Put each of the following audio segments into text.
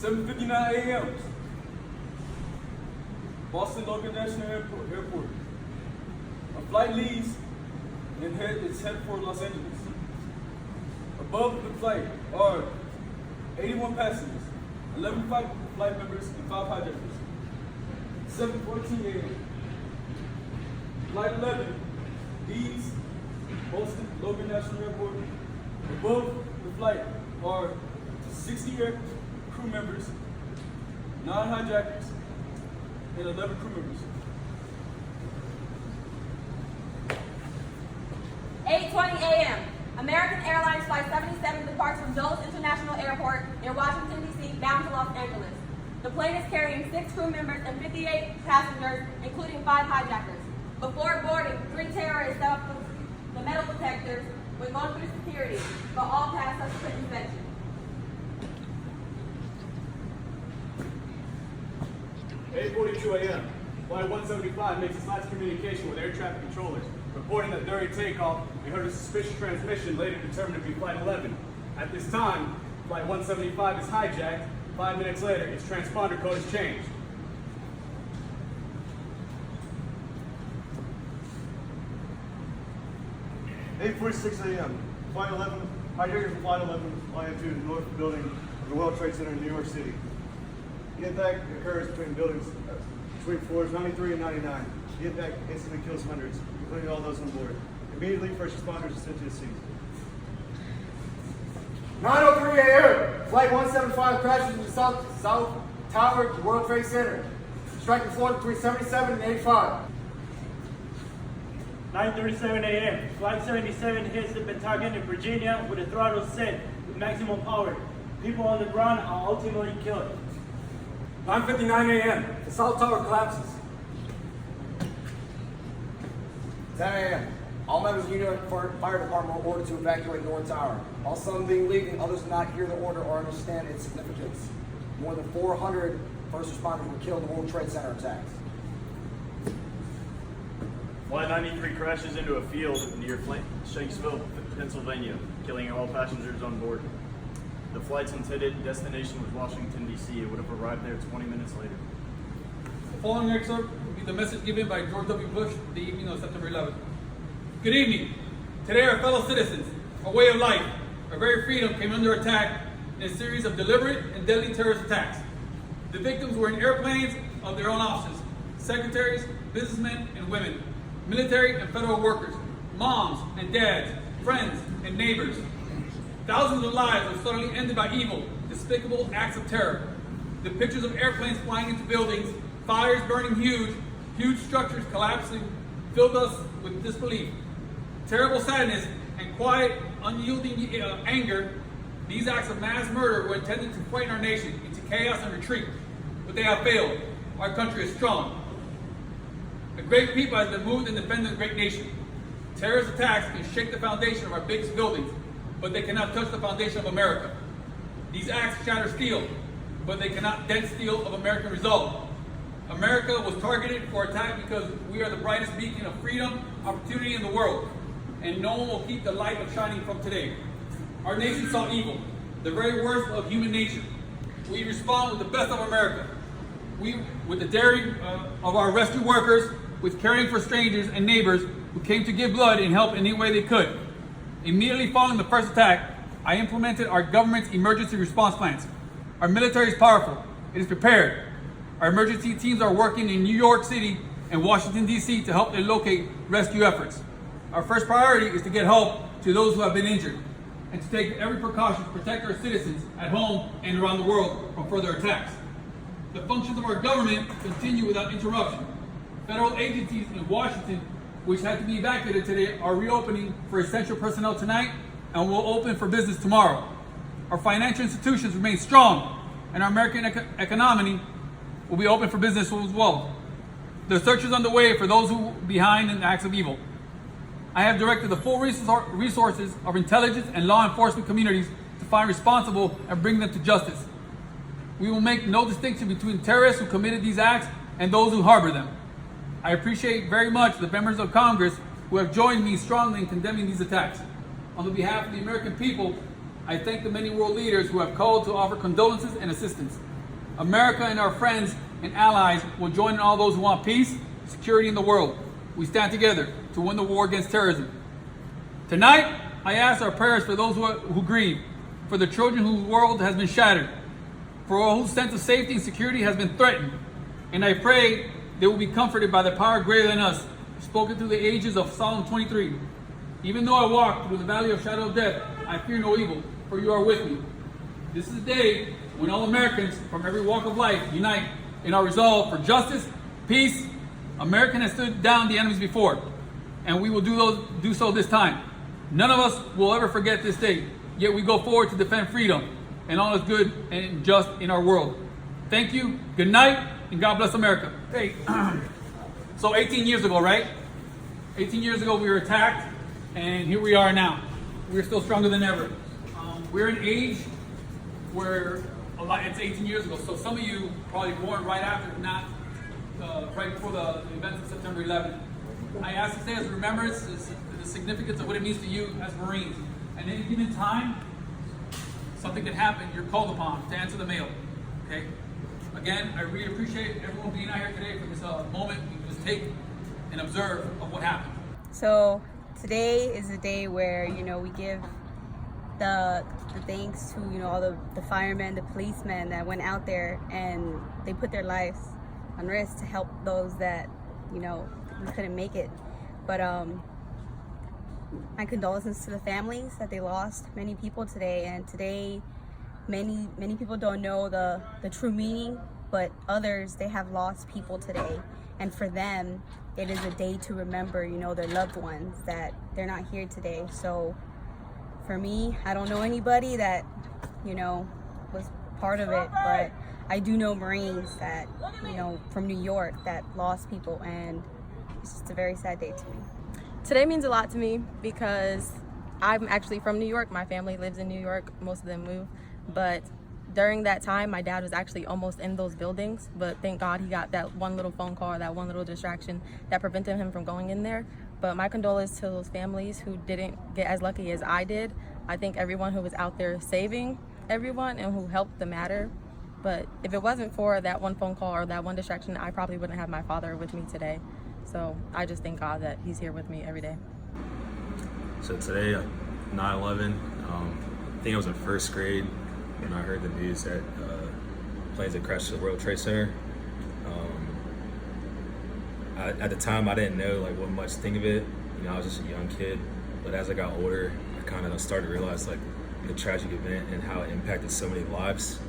7:59 a.m. Boston Logan National Airport. A flight leaves and is headed for Los Angeles. Above the flight are 81 passengers, 11 flight members, and 5 hijackers. 7:14 a.m. Flight 11 leaves Boston Logan National Airport. Above the flight are 60 crew members, 9 hijackers, and 11 crew members. 8:20 a.m. American Airlines Flight 77 departs from Dulles International Airport in Washington, D.C., bound to Los Angeles. The plane is carrying 6 crew members and 58 passengers, including 5 hijackers. Before boarding, 3 terrorists set up the metal detectors when going through security, but all passed subsequent inspection. 8:42 a.m. Flight 175 makes its last communication with air traffic controllers, reporting that during takeoff, we heard a suspicious transmission later determined to be Flight 11. At this time, Flight 175 is hijacked. 5 minutes later, its transponder code is changed. 8:46 a.m. Flight 11, hijackers from Flight 11 fly into the north building of the World Trade Center in New York City. The impact occurs between buildings, between floors 93 and 99. The impact instantly kills hundreds, including all those on board. Immediately, first responders are sent to the scene. 9:03 a.m. Flight 175 crashes into the South Tower of the World Trade Center, striking floors between 77 and 85. 9:37 a.m. Flight 77 hits the Pentagon in Virginia with a throttle set with maximum power. People on the ground are ultimately killed. 9:59 a.m. The South Tower collapses. 10 a.m. All members of the New York Fire Department were ordered to evacuate North Tower. While some being leaving, others did not hear the order or understand its significance. More than 400 first responders were killed in the World Trade Center attacks. Flight 93 crashes into a field near Shanksville, Pennsylvania, killing all passengers on board. The flight's intended destination was Washington, D.C. It would have arrived there 20 minutes later. The following excerpt will be the message given by George W. Bush the evening of September 11th. Good evening. Today our fellow citizens, our way of life, our very freedom came under attack in a series of deliberate and deadly terrorist attacks. The victims were in airplanes of their own offices, secretaries, businessmen and women, military and federal workers, moms and dads, friends and neighbors. Thousands of lives were suddenly ended by evil, despicable acts of terror. The pictures of airplanes flying into buildings, fires burning huge structures collapsing, filled us with disbelief. Terrible sadness and quiet, unyielding anger, these acts of mass murder were intended to frighten our nation into chaos and retreat, but they have failed. Our country is strong. A great people has been moved and defended a great nation. Terrorist attacks can shake the foundation of our biggest buildings, but they cannot touch the foundation of America. These acts shatter steel, but they cannot dent steel of American resolve. America was targeted for attack because we are the brightest beacon of freedom, opportunity in the world, and no one will keep the light of shining from today. Our nation saw evil, the very worst of human nature. We respond with the best of America. With the daring of our rescue workers, with caring for strangers and neighbors who came to give blood and help in any way they could. Immediately following the first attack, I implemented our government's emergency response plans. Our military is powerful. It is prepared. Our emergency teams are working in New York City and Washington, D.C. to help locate rescue efforts. Our first priority is to get help to those who have been injured and to take every precaution to protect our citizens at home and around the world from further attacks. The functions of our government continue without interruption. Federal agencies in Washington, which had to be evacuated today, are reopening for essential personnel tonight and will open for business tomorrow. Our financial institutions remain strong, and our American economy will be open for business as well. The search is underway for those who are behind in acts of evil. I have directed the full resources of intelligence and law enforcement communities to find responsible and bring them to justice. We will make no distinction between terrorists who committed these acts and those who harbor them. I appreciate very much the members of Congress who have joined me strongly in condemning these attacks. On the behalf of the American people, I thank the many world leaders who have called to offer condolences and assistance. America and our friends and allies will join in all those who want peace, security in the world. We stand together to win the war against terrorism. Tonight, I ask our prayers for those who grieve, for the children whose world has been shattered, for all whose sense of safety and security has been threatened. And I pray they will be comforted by the power greater than us, spoken through the ages of Psalm 23. Even though I walk through the valley of shadow of death, I fear no evil, for you are with me. This is the day when all Americans from every walk of life unite in our resolve for justice, peace. America has stood down the enemies before, and we will do so this time. None of us will ever forget this day, yet we go forward to defend freedom and all is good and just in our world. Thank you, good night, and God bless America. Hey, so 18 years ago, right? 18 years ago we were attacked, and here we are now. We're still stronger than ever. We're in an age where it's 18 years ago, so some of you probably born right after, not right before the events of September 11th. I ask to say as a remembrance the significance of what it means to you as Marines. At any given time, something can happen, you're called upon to answer the mail, okay? Again, I really appreciate everyone being out here today for this moment. We can just take and observe of what happened. So today is a day where, we give the thanks to, all the firemen, the policemen that went out there and they put their lives on risk to help those that, we couldn't make it. But my condolences to the families that they lost many people today. And today, many people don't know the true meaning, but others, they have lost people today. And for them, it is a day to remember, their loved ones, that they're not here today. So for me, I don't know anybody that, was part of it, but I do know Marines that, from New York that lost people, and it's just a very sad day to me. Today means a lot to me because I'm actually from New York. My family lives in New York. Most of them moved. But during that time, my dad was actually almost in those buildings. But thank God he got that one little phone call, that one little distraction that prevented him from going in there. But my condolences to those families who didn't get as lucky as I did. I think everyone who was out there saving everyone and who helped the matter. But if it wasn't for that one phone call or that one distraction, I probably wouldn't have my father with me today. So I just thank God that he's here with me every day. So today, 9/11, I think I was in first grade when I heard the news that planes had crashed at the World Trade Center. At the time, I didn't know what much to think of it. I was just a young kid. But as I got older, I kind of started to realize the tragic event and how it impacted so many lives.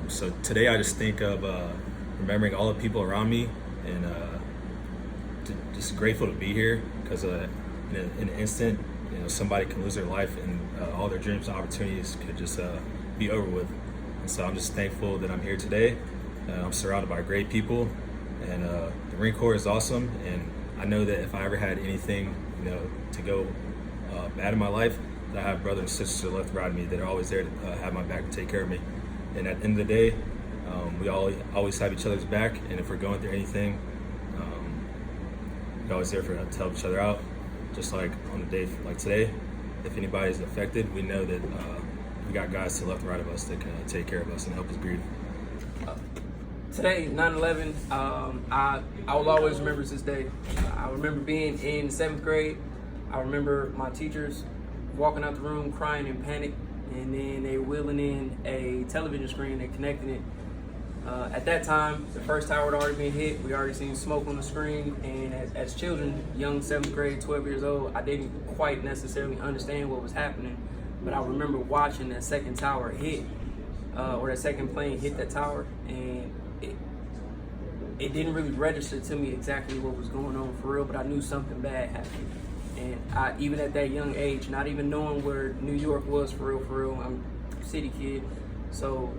So today, I just think of remembering all the people around me and just grateful to be here because in an instant, somebody can lose their life and all their dreams and opportunities could just be over with. And so I'm just thankful that I'm here today. I'm surrounded by great people, and the Marine Corps is awesome. And I know that if I ever had anything, to go bad in my life, that I have brothers and sisters left and right of me that are always there to have my back and take care of me. And at the end of the day, we always have each other's back. And if we're going through anything, we're always there to help each other out. Just like on a day like today, if anybody's affected, we know that we got guys to the left and right of us that can take care of us and help us breathe. Today, 9/11, I will always remember this day. I remember being in 7th grade. I remember my teachers walking out the room crying in panic, and then they wheeling in a television screen and connecting it. At that time, the first tower had already been hit. We already seen smoke on the screen, and as children, young 7th grade, 12 years old, I didn't quite necessarily understand what was happening, but I remember watching that second tower hit, or that second plane hit that tower, and it didn't really register to me exactly what was going on for real, but I knew something bad happened. And even at that young age, not even knowing where New York was for real, I'm a city kid, so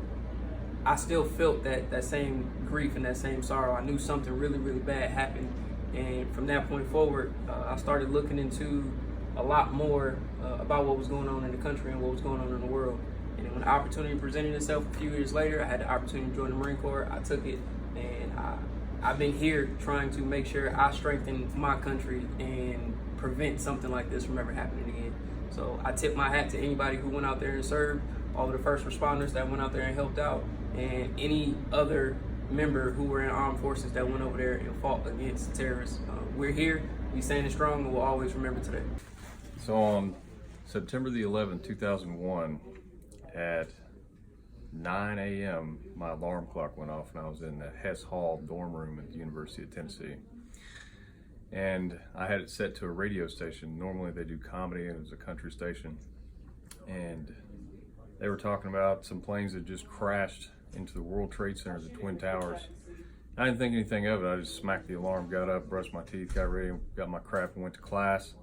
I still felt that same grief and that same sorrow. I knew something really, really bad happened. And from that point forward, I started looking into a lot more about what was going on in the country and what was going on in the world. And when the opportunity presented itself a few years later, I had the opportunity to join the Marine Corps. I took it, and I've been here trying to make sure I strengthen my country and prevent something like this from ever happening again. So I tip my hat to anybody who went out there and served, all of the first responders that went out there and helped out. and any other member who were in armed forces that went over there and fought against terrorists. We're here, we standing strong, and we'll always remember today. So on September the 11th, 2001, at 9 a.m., my alarm clock went off, and I was in the Hess Hall dorm room at the University of Tennessee. And I had it set to a radio station. Normally they do comedy, and it was a country station. And they were talking about some planes that just crashed into the World Trade Center, the Twin Towers. I didn't think anything of it. I just smacked the alarm, got up, brushed my teeth, got ready, got my crap, and went to class.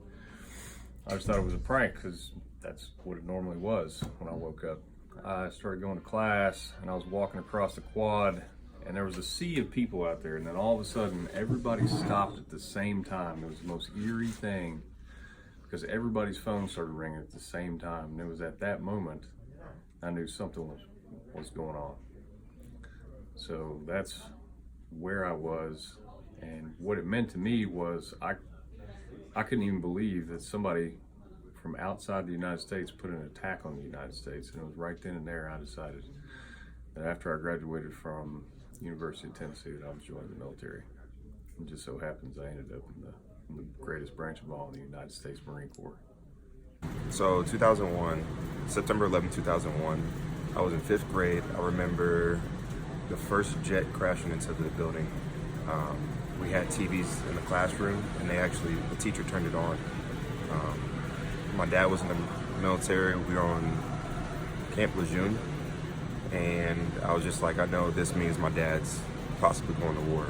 I just thought it was a prank because that's what it normally was when I woke up. I started going to class, and I was walking across the quad, and there was a sea of people out there, and then all of a sudden everybody stopped at the same time. It was the most eerie thing because everybody's phone started ringing at the same time, and it was at that moment I knew something was going on. So that's where I was, and what it meant to me was I couldn't even believe that somebody from outside the United States put an attack on the United States, and it was right then and there I decided that after I graduated from University of Tennessee that I was joining the military. It just so happens I ended up in the greatest branch of all, in the United States Marine Corps. So 2001, September 11, 2001, I was in 5th grade. I remember the first jet crashing into the building. We had TVs in the classroom, and the teacher turned it on. My dad was in the military. We were on Camp Lejeune, and I was just like, I know this means my dad's possibly going to war.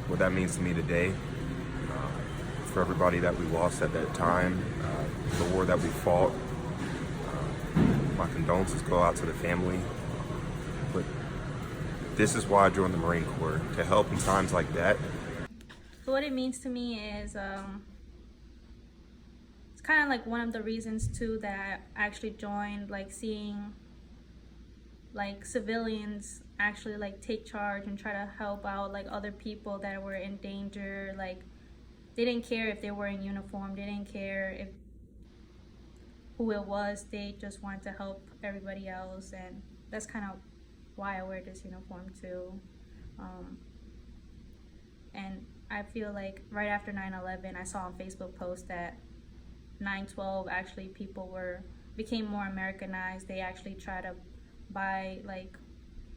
What that means to me today, for everybody that we lost at that time, the war that we fought, my condolences go out to the family. But this is why I joined the Marine Corps, to help in times like that. So what it means to me is, it's kind of like one of the reasons too that I actually joined, like seeing like civilians actually like take charge and try to help out like other people that were in danger. Like they didn't care if they were in uniform, they didn't care if who it was, they just wanted to help everybody else, and that's kind of why I wear this uniform too. And I feel like right after 9/11, I saw on Facebook post that 9/12 actually people became more Americanized. They actually try to buy like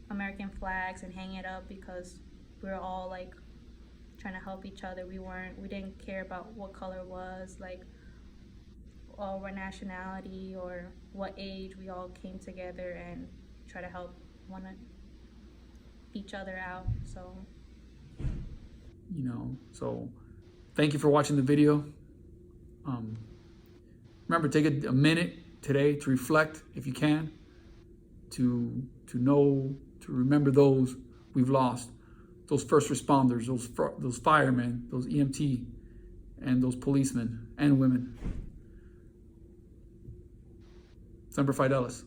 American flags and hang it up because we were all like trying to help each other. We didn't care about what color it was, like, or what nationality or what age. We all came together and try to help each other out. So so thank you for watching the video. Remember, take a minute today to reflect, if you can, to remember those we've lost, those first responders, those firemen, those EMT, and those policemen and women. Semper Fidelis.